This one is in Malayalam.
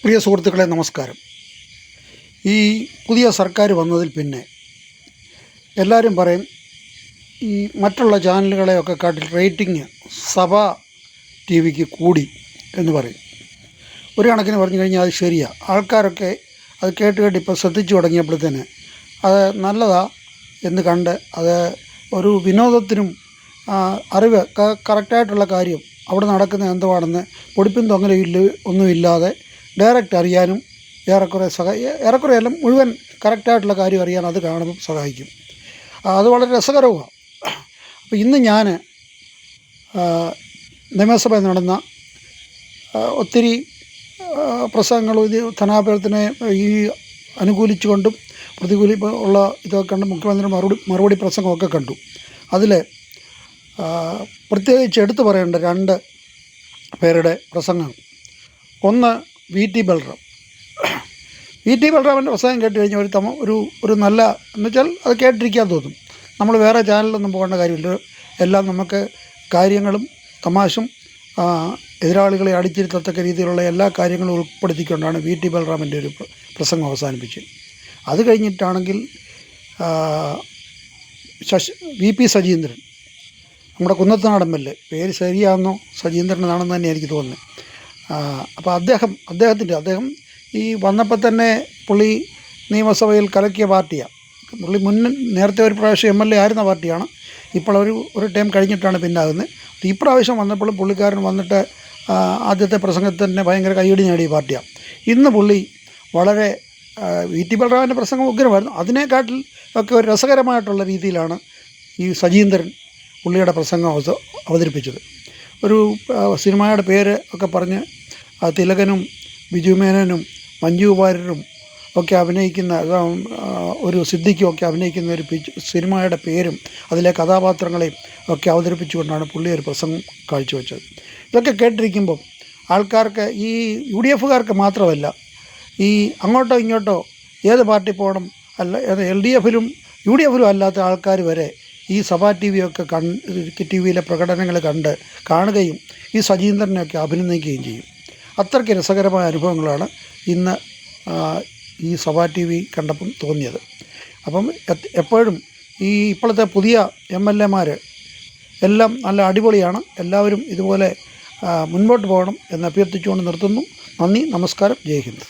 പ്രിയ സുഹൃത്തുക്കളെ, നമസ്കാരം. ഈ പുതിയ സർക്കാർ വന്നതിൽ പിന്നെ എല്ലാവരും പറയും ഈ മറ്റുള്ള ചാനലുകളെയൊക്കെ കാട്ടിൽ റേറ്റിംഗ് സഭാ ടി വിക്ക് കൂടി എന്ന് പറയും. ഒരു കണക്കിന് പറഞ്ഞു കഴിഞ്ഞാൽ അത് ശരിയാണ്. ആൾക്കാരൊക്കെ അത് കേട്ട് ഇപ്പോൾ ശ്രദ്ധിച്ചു തുടങ്ങിയപ്പോഴത്തേന് അത് നല്ലതാ എന്ന് കണ്ട് അത് ഒരു വിനോദത്തിനും അറിവ് കറക്റ്റായിട്ടുള്ള കാര്യം അവിടെ നടക്കുന്ന എന്തുവാണെന്ന് പൊടിപ്പും തൊങ്ങലും ഒന്നുമില്ലാതെ ഡയറക്റ്റ് അറിയാനും ഏറെക്കുറെ എല്ലാം മുഴുവൻ കറക്റ്റായിട്ടുള്ള കാര്യം അറിയാൻ അത് കാണുമ്പോൾ സഹായിക്കും. അത് വളരെ രസകരവുമാണ്. അപ്പോൾ ഇന്ന് ഞാൻ നിയമസഭയിൽ നടന്ന ഒത്തിരി പ്രസംഗങ്ങളും ധനാഭ്യർത്ഥനയെ ഈ അനുകൂലിച്ചുകൊണ്ടും ഉള്ള ഇതൊക്കെ കണ്ട് മുഖ്യമന്ത്രി മറുപടി പ്രസംഗമൊക്കെ കണ്ടു. അതിൽ പ്രത്യേകിച്ച് എടുത്തു പറയേണ്ട രണ്ട് പേരുടെ പ്രസംഗം. ഒന്ന് വി ടി ബൽറാമിൻ്റെ പ്രസംഗം കേട്ട് കഴിഞ്ഞാൽ ഒരു നല്ല എന്നുവെച്ചാൽ അത് കേട്ടിരിക്കാൻ തോന്നും. നമ്മൾ വേറെ ചാനലിലൊന്നും പോകേണ്ട കാര്യമില്ല. എല്ലാം നമുക്ക് കാര്യങ്ങളും തമാശും എതിരാളികളെ അടിച്ചിരുത്തത്തക്ക രീതിയിലുള്ള എല്ലാ കാര്യങ്ങളും ഉൾപ്പെടുത്തിക്കൊണ്ടാണ് വി ടി ബൽറാമിൻ്റെ ഒരു പ്രസംഗം അവസാനിപ്പിച്ചത്. അത് കഴിഞ്ഞിട്ടാണെങ്കിൽ വി പി സജീന്ദ്രൻ, നമ്മുടെ കുന്നത്തുനാടൻ എം എൽ എ, പേര് ശരിയാണെന്നോ സജീന്ദ്രനാണെന്ന് തന്നെ എനിക്ക് തോന്നുന്നത്. അപ്പോൾ അദ്ദേഹം ഈ വന്നപ്പോൾ തന്നെ പുള്ളി നിയമസഭയിൽ കലക്കിയ പാർട്ടിയാണ്. പുള്ളി നേരത്തെ ഒരു പ്രാവശ്യം എം എൽ എ ആയിരുന്ന പാർട്ടിയാണ്. ഇപ്പോൾ ഒരു ടൈം കഴിഞ്ഞിട്ടാണ് പിന്നാകുന്നത്. ഈ പ്രാവശ്യം വന്നപ്പോഴും പുള്ളിക്കാരൻ വന്നിട്ട് ആദ്യത്തെ പ്രസംഗത്തിൽ തന്നെ ഭയങ്കര കയ്യടി നേടിയ പാർട്ടിയാണ്. ഇന്ന് പുള്ളി വളരെ വി ടി ബൽറാമിൻ്റെ പ്രസംഗം ഉഗ്രമായിരുന്നു. അതിനെക്കാട്ടിൽ ഒക്കെ ഒരു രസകരമായിട്ടുള്ള രീതിയിലാണ് ഈ സജീന്ദ്രൻ പുള്ളിയുടെ പ്രസംഗം അവതരിപ്പിച്ചത്. ഒരു സിനിമയുടെ പേര് ഒക്കെ പറഞ്ഞ് തിലകനും ബിജു മേനോനും മഞ്ജു വാര്യരും ഒക്കെ അഭിനയിക്കുന്ന ഒരു സിദ്ദിഖും ഒക്കെ അഭിനയിക്കുന്ന ഒരു സിനിമയുടെ പേരും അതിലെ കഥാപാത്രങ്ങളെയും ഒക്കെ അവതരിപ്പിച്ചുകൊണ്ടാണ് പുള്ളി ഒരു പ്രസംഗം കാഴ്ചവെച്ചത്. ഇതൊക്കെ കേട്ടിരിക്കുമ്പം ആൾക്കാർക്ക്, ഈ യു ഡി എഫുകാർക്ക് മാത്രമല്ല, ഈ അങ്ങോട്ടോ ഇങ്ങോട്ടോ ഏത് പാർട്ടി പോകണം എൽ ഡി എഫിലും യു ഡി എഫിലും അല്ലാത്ത ആൾക്കാർ വരെ ഈ സഭാ ടി വിയൊക്കെ ടി വിയിലെ പ്രകടനങ്ങൾ കാണുകയും ഈ സജീന്ദ്രനെയൊക്കെ അഭിനന്ദിക്കുകയും ചെയ്യും. അത്രയ്ക്ക് രസകരമായ അനുഭവങ്ങളാണ് ഇന്ന് ഈ സഭാ ടി വി കണ്ടപ്പം തോന്നിയത്. അപ്പം എപ്പോഴും ഈ ഇപ്പോഴത്തെ പുതിയ എം എൽ എമാർ എല്ലാം നല്ല അടിപൊളിയാണ്. എല്ലാവരും ഇതുപോലെ മുൻപോട്ട് പോകണം എന്ന് അഭ്യർത്ഥിച്ചുകൊണ്ട് നിർത്തുന്നു. നന്ദി, നമസ്കാരം, ജയ് ഹിന്ദ്.